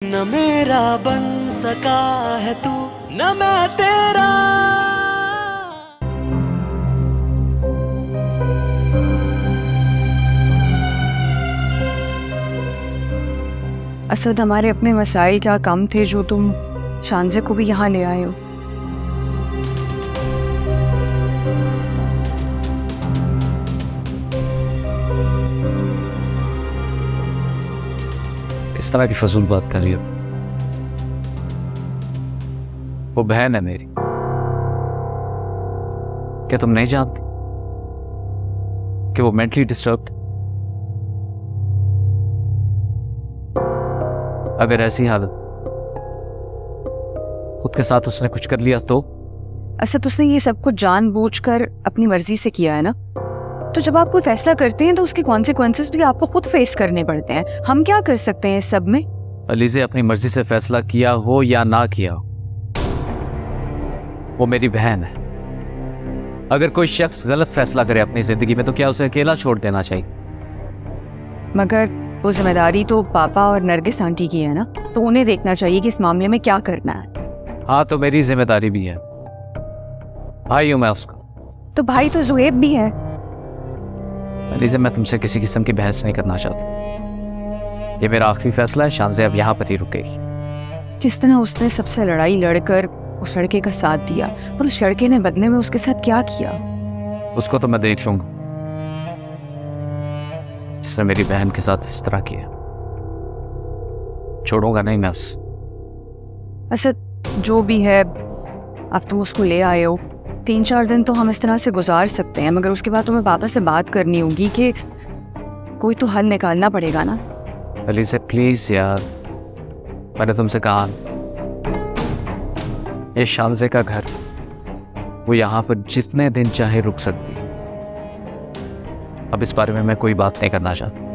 न मेरा बन सका है तू, न मैं तेरा। असद, हमारे अपने मसाइल क्या कम थे जो तुम शानज़े को भी यहाँ ले आए हो। इस तरह की फजूल बात कर रही हो। वो बहन है मेरी, क्या तुम नहीं जानती कि वो मेंटली डिस्टर्ब्ड? अगर ऐसी हालत खुद के साथ उसने कुछ कर लिया तो? असद, उसने ये सब कुछ जानबूझकर अपनी मर्जी से किया है ना। तो जब आप कोई फैसला करते हैं तो उसके कॉन्सिक्वेंसेस भी आपको खुद फेस करने पड़ते हैं। हम क्या कर सकते हैं इस सब में? अलीज़े, अपनी मर्जी से फैसला किया हो या ना किया हो, वो मेरी बहन है। अगर कोई शख्स गलत फैसला करे अपनी जिंदगी में तो क्या उसे अकेला छोड़ देना चाहिए? मगर वो जिम्मेदारी तो पापा और नरगिस आंटी की है ना, तो उन्हें देखना चाहिए कि इस मामले में क्या करना है। हाँ, तो मेरी जिम्मेदारी भी है, भाई हूं मैं उसका। तो भाई तो जुएब भी है। अलीज़े, मैं तुमसे किसी किस्म की बहस नहीं करना चाहता। ये मेरा आखिरी फैसला है। शानज़े अब यहाँ पर ही रुकेगी। जिस तरह उसने सबसे लड़ाई लड़कर उस लड़के का साथ दिया, और उस लड़के ने बदले में उसके साथ क्या किया, उसको तो मैं देख लूंगा जिसने मेरी बहन के साथ इस तरह किया। छोड़ूंगा नहीं मैं उसे। असद, जो भी है, अब तुम उसको ले आए हो। 3-4 दिन तो हम इस तरह से गुजार सकते हैं, मगर उसके बाद तुम्हें पापा से बात करनी होगी कि कोई तो हल निकालना पड़ेगा ना। अलीज़े प्लीज यार, मैंने तुमसे कहा ये शानज़े का घर, वो यहाँ पर जितने दिन चाहे रुक सकती है। अब इस बारे में मैं कोई बात नहीं करना चाहता।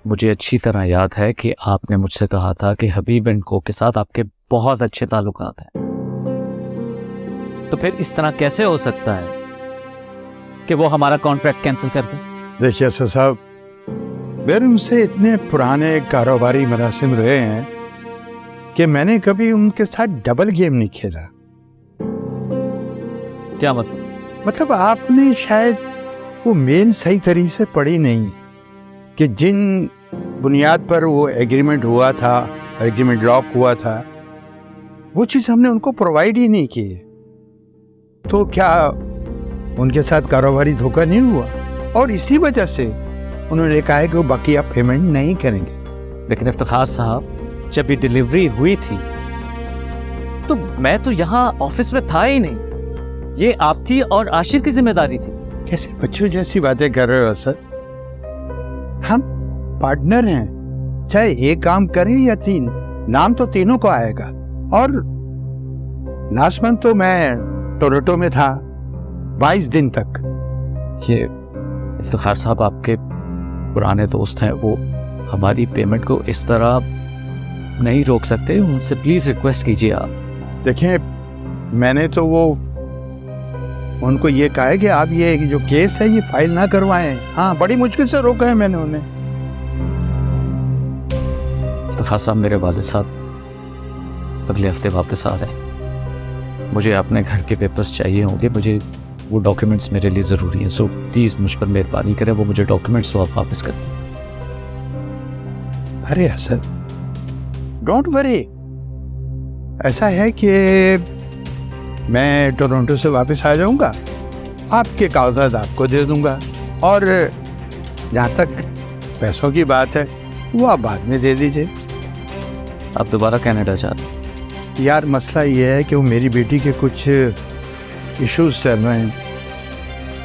मुझे अच्छी तरह याद है कि आपने मुझसे कहा था कि हबीब एंड को के साथ आपके बहुत अच्छे ताल्लुकात हैं। तो फिर इस तरह कैसे हो सकता है कि वो हमारा कॉन्ट्रैक्ट कैंसिल कर दे? देखिए असद साहब, मेरे उनसे इतने पुराने कारोबारी मरासिम रहे हैं कि मैंने कभी उनके साथ डबल गेम नहीं खेला। क्या मतलब आपने शायद वो मेन सही तरीके से पढ़ी नहीं कि जिन बुनियाद पर वो एग्रीमेंट हुआ था, एग्रीमेंट लॉक हुआ था, वो चीज़ हमने उनको प्रोवाइड ही नहीं की। तो क्या उनके साथ कारोबारी धोखा नहीं हुआ? और इसी वजह से उन्होंने कहा है कि वो बकिया पेमेंट नहीं करेंगे। लेकिन इफ्तिखार साहब, जब ये डिलीवरी हुई थी तो मैं तो यहाँ ऑफिस में था ही नहीं। ये आपकी और आशिर की जिम्मेदारी थी। कैसे बच्चों जैसी बातें कर रहे हो असद? हम पार्टनर हैं, चाहे एक काम करें या 3, नाम तो तीनों को आएगा। और लास्ट तो मैं टोरंटो में था 22 दिन तक। ये इफ्तिखार साहब आपके पुराने दोस्त हैं, वो हमारी पेमेंट को इस तरह नहीं रोक सकते। उनसे प्लीज रिक्वेस्ट कीजिए आप। देखें, मैंने तो वो उनको ये कहा है कि आप ये जो केस है ये फाइल ना करवाएं। हाँ, बड़ी मुश्किल से रोका है मैंने उन्हें। इफ्तिखार साहब, मेरे वालिद साहब अगले हफ्ते वापस आ रहे हैं। मुझे अपने घर के पेपर्स चाहिए होंगे। मुझे वो डॉक्यूमेंट्स मेरे लिए ज़रूरी है। सो प्लीज़ मुझ पर मेहरबानी करें, वो मुझे डॉक्यूमेंट्स तो आप वापस कर दें। अरे असद, डोंट वरी। ऐसा है कि मैं टोरंटो से वापस आ जाऊंगा, आपके कागजात आपको दे दूंगा, और जहाँ तक पैसों की बात है वो आप बाद में दे दीजिए। आप दोबारा कनाडा जाते हैं? यार, मसला ये है कि वो मेरी बेटी के कुछ इश्यूज चल रहे हैं,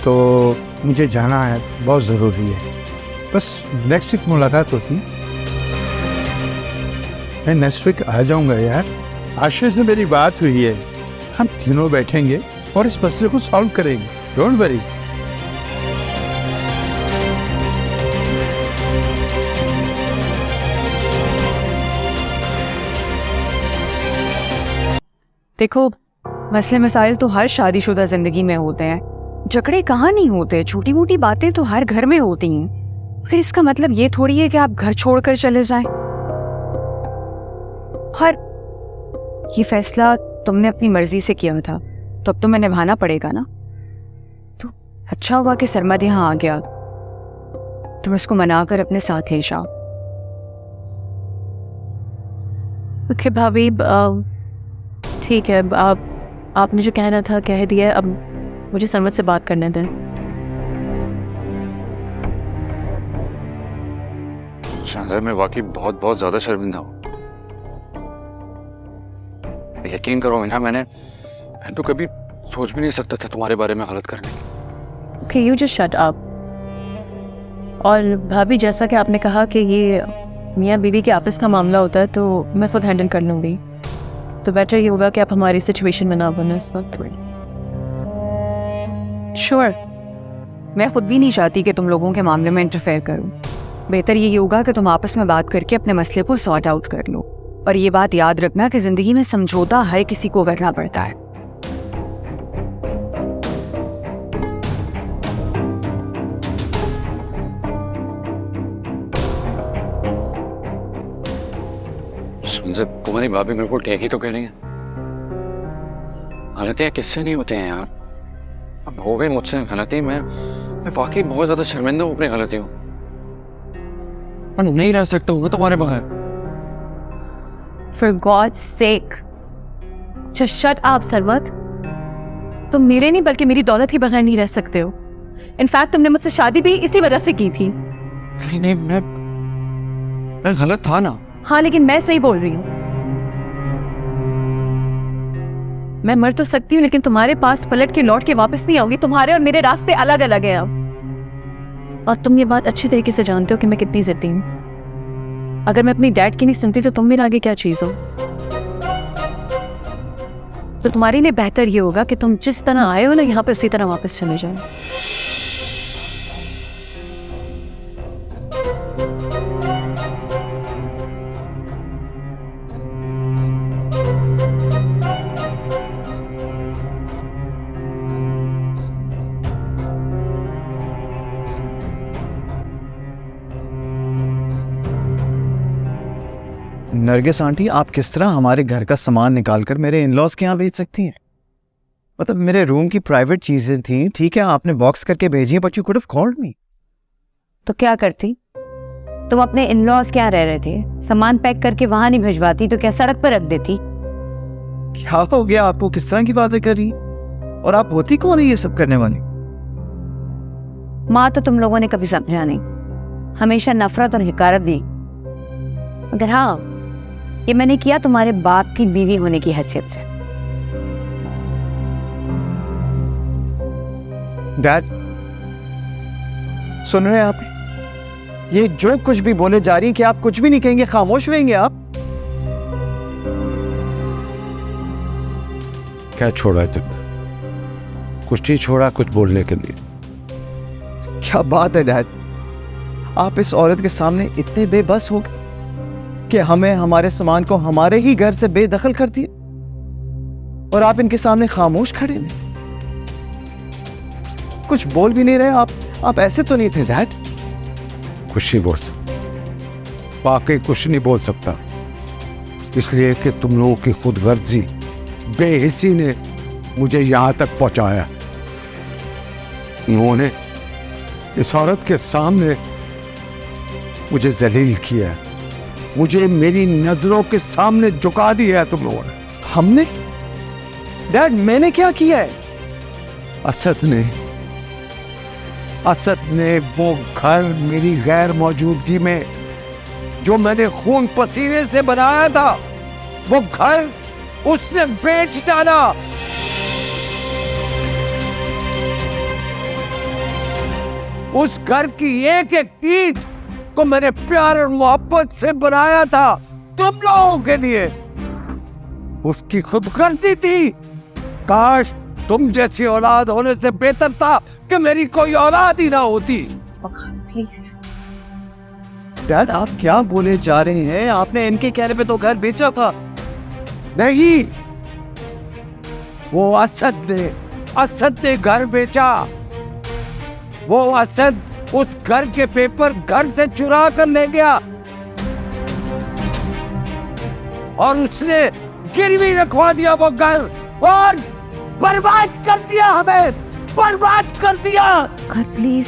तो मुझे जाना है, बहुत ज़रूरी है। बस नेक्स्ट वीक मुलाकात होती। मैं नेक्स्ट वीक आ जाऊंगा यार। आशीष से मेरी बात हुई है, हम तीनों बैठेंगे और इस मसले को सॉल्व करेंगे। Don't worry. देखो, मसले मसाइल तो हर शादीशुदा जिंदगी में होते हैं, झगड़े कहाँ नहीं होते, छोटी मोटी बातें तो हर घर में होती हैं। फिर इसका मतलब ये थोड़ी है कि आप घर छोड़कर चले जाएं। और ये फैसला तुमने अपनी मर्जी से किया था तो अब तुम्हें निभाना पड़ेगा ना। तो अच्छा हुआ कि सरमद यहाँ आ गया, तुम इसको मनाकर अपने साथ ले जाओ। ओके भाभी, ठीक है, आपने जो कहना था कह दिया, अब मुझे सरमद से बात करने दें। शानदार, मैं वाकई बहुत बहुत ज्यादा शर्मिंदा हूँ। यकीन करो मीना, मैं तो कभी सोच भी नहीं सकता था तुम्हारे बारे में गलत करने की। Okay, you just shut up. और भाभी, जैसा कि आपने कहा कि ये मियाँ बीवी के आपस का मामला होता है तो मैं खुद हैंडल कर लूँगी, तो बेटर ये होगा कि आप हमारी सिचुएशन में ना बने इस वक्त। श्योर, मैं खुद भी नहीं चाहती कि तुम लोगों के मामले में इंटरफेयर करूं। बेहतर ये होगा कि तुम आपस में बात करके अपने मसले को सॉर्ट आउट कर लो। और ये बात याद रखना कि जिंदगी में समझौता हर किसी को करना पड़ता है। सुनसे, तुम्हारी भाभी मेरे को ठीक ही तो कह रही है। गलतियाँ किससे नहीं होते हैं यार। अब हो गई मुझसे गलती, मैं वाकई बहुत ज्यादा शर्मिंदा हूँ अपनी गलतियों। मैं नहीं रह सकता हूँ तुम्हारे बगैर। For God's sake, just shut up, Sarmad. तुम मेरे नहीं बल्कि मेरी दौलत के बगैर नहीं रह सकते हो। इनफैक्ट तुमने मुझसे शादी भी इसी वजह से की थी। नहीं नहीं, मैं गलत था ना। हाँ, लेकिन मैं सही बोल रही हूँ। मैं मर तो सकती हूँ, लेकिन तुम्हारे पास पलट के लौट के वापस नहीं आऊंगी। तुम्हारे और मेरे रास्ते अलग अलग हैं अब। और तुम ये बात अच्छी तरीके से जानते हो कि मैं कितनी जिद्दी हूँ। अगर मैं अपनी डैड की नहीं सुनती तो तुम मेरे आगे क्या चीज हो। तो तुम्हारे लिए बेहतर ये होगा कि तुम जिस तरह आए हो ना यहाँ पे, उसी तरह वापस चले जाओ। नरगिस आंटी, आप किस तरह हमारे घर का सामान निकालकर मेरे इन-लॉज के यहाँ भेज सकती हैं? मतलब मेरे रूम की प्राइवेट चीजें थी, ठीक है, आपने बॉक्स करके भेजी है, but you could have called me. तो क्या करती? तुम अपने इन-लॉज के यहाँ रह रहे थे, सामान पैक करके वहां नहीं भिजवाती तो क्या सड़क पर रख देती? क्या हो गया आपको? किस तरह की बातें कर रही? और आप होती कौन है ये सब करने वाली? माँ तो तुम लोगों ने कभी समझा नहीं, हमेशा नफरत और हिकारत दी। मगर हाँ, ये मैंने किया तुम्हारे बाप की बीवी होने की हैसियत से। डैड, सुन रहे हैं आप? ये जो कुछ भी बोले जा रही है, कि आप कुछ भी नहीं कहेंगे, खामोश रहेंगे आप? क्या छोड़ा है तुमने? कुछ नहीं छोड़ा कुछ बोलने के लिए। क्या बात है डैड, आप इस औरत के सामने इतने बेबस हो गए कि हमें हमारे सामान को हमारे ही घर से बेदखल कर दिया, और आप इनके सामने खामोश खड़े हैं, कुछ बोल भी नहीं रहे। आप ऐसे तो नहीं थे डैड। कुछ नहीं बोल सकता, वाकई कुछ नहीं बोल सकता, इसलिए कि तुम लोगों की खुदगर्जी, बेहिसी ने मुझे यहां तक पहुंचाया। उन्होंने इस औरत के सामने मुझे जलील किया है, मुझे मेरी नजरों के सामने झुका दिया है तुम लोगों ने। हमने? डैड, मैंने क्या किया है? असद ने वो घर मेरी गैर मौजूदगी में जो मैंने खून पसीने से बनाया था, वो घर उसने बेच डाला। उस घर की एक एक ईंट को मैंने प्यार और मोहब्बत से बनाया था तुम लोगों के लिए। उसकी खुदगर्जी थी। काश तुम जैसी औलाद होने से बेहतर था कि मेरी कोई औलाद ही ना होती। प्लीज डैड, आप क्या बोले जा रहे हैं? आपने इनके कहने पे तो घर बेचा था। नहीं, वो असद ने घर बेचा। वो असद उस घर के पेपर घर से चुरा कर ले गया और उसने गिरवी रखवा दिया वो घर और बर्बाद कर दिया, हमें बर्बाद कर दिया। कार प्लीज,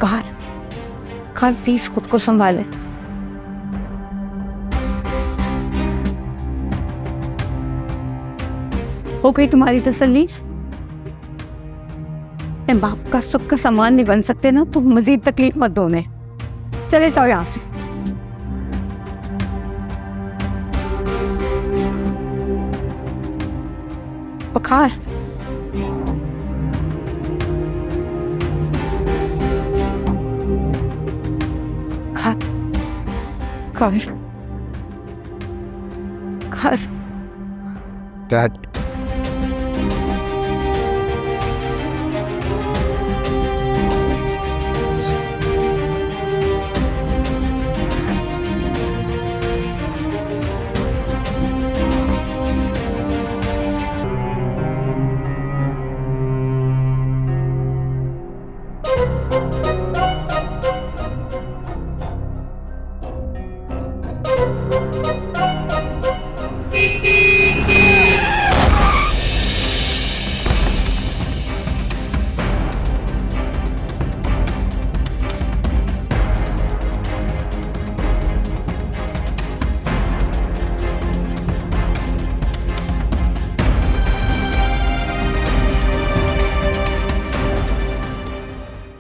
कार प्लीज खुद को संभाले। हो गई तुम्हारी तसल्ली? मैं बाप का सुख का सामान नहीं बन सकते ना, तो मजीद तकलीफ मत दो उन्हें। चले जाओ यहाँ से। बुखार खार डैड,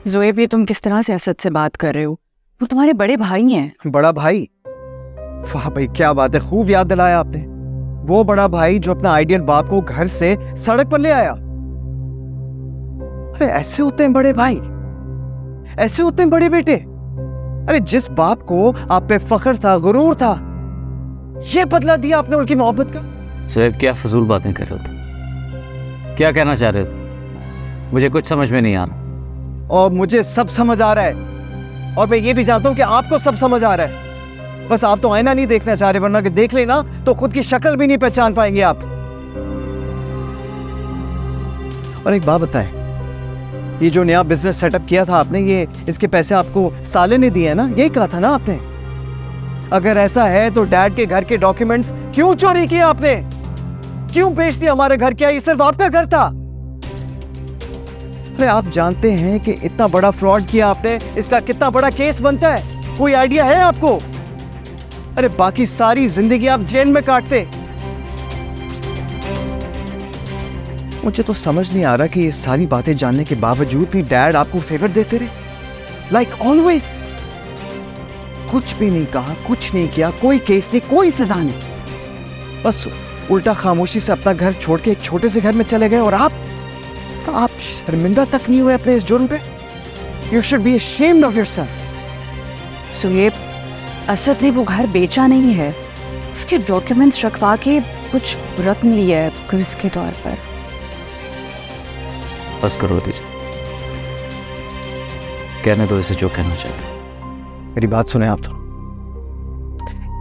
ज़ोएब, ये तुम किस तरह से असद से बात कर रहे हो? वो तुम्हारे बड़े भाई हैं। बड़ा भाई? वाह भाई, क्या बात है, खूब याद दिलाया आपने। वो बड़ा भाई जो अपना आइडियल बाप को घर से सड़क पर ले आया। अरे ऐसे होते हैं बड़े भाई, ऐसे होते हैं बड़े बेटे। अरे जिस बाप को आप पे फख्र था, गुरूर था, ये बदला दिया आपने उनकी मोहब्बत का। ज़ोएब, क्या फजूल बातें कर रहे हो तुम? क्या कहना चाह रहे हो? मुझे कुछ समझ में नहीं आ रहा। और मुझे सब समझ आ रहा है, और मैं ये भी जानता हूं कि आपको सब समझ आ रहा है। बस आप तो आईना नहीं देखना चाह रहे, वरना कि देख लेना तो खुद की शक्ल भी नहीं पहचान पाएंगे आप। और एक बात बताएं, ये जो नया बिजनेस सेटअप किया था आपने, ये इसके पैसे आपको साले ने दिए हैं ना? यही कहा था ना आपने? अगर ऐसा है तो डैड के घर के डॉक्यूमेंट्स क्यों चोरी किए आपने? क्यों बेच दिया हमारे घर? क्या ये सिर्फ आपका घर था? अरे आप जानते हैं कि इतना बड़ा फ्रॉड किया आपने, इसका कितना बड़ा केस बनता है? कोई आइडिया है आपको? अरे बाकी सारी जिंदगी आप जेल में काटते। मुझे तो समझ नहीं आ रहा कि ये सारी बातें जानने के बावजूद भी डैड आपको फेवर देते रहे, लाइक ऑलवेज। कुछ भी नहीं कहा, कुछ नहीं किया, कोई केस नहीं, कोई सजा नहीं, बस उल्टा खामोशी से अपना घर छोड़ के एक छोटे से घर में चले गए। और आप शर्मिंदा तक नहीं हुए अपने इस जुर्म पे? You should be ashamed of yourself. Zoeb, Asad ने वो घर बेचा नहीं है, उसके डॉक्यूमेंट्स रखवा के कुछ रकम ली है कर्ज के तौर पर। बस करो दीजिए, कहने दो इसे जो कहना चाहते। मेरी बात सुने आप तो,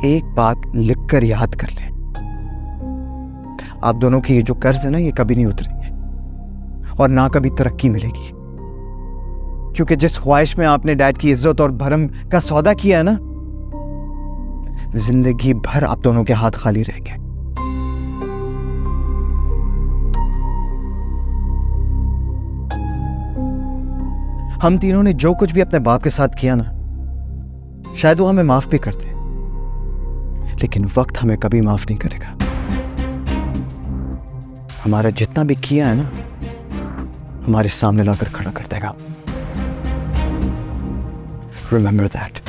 एक बात लिखकर याद कर लें, आप दोनों की ये जो कर्ज है ना, ये कभी नहीं उतरेंगे और ना कभी तरक्की मिलेगी। क्योंकि जिस ख्वाहिश में आपने डैड की इज्जत और भरम का सौदा किया है ना, जिंदगी भर आप दोनों के हाथ खाली रहेंगे। हम तीनों ने जो कुछ भी अपने बाप के साथ किया ना, शायद वो हमें माफ भी करते, लेकिन वक्त हमें कभी माफ नहीं करेगा। हमारा जितना भी किया है ना, हमारे सामने लाकर खड़ा कर देगा। Remember that.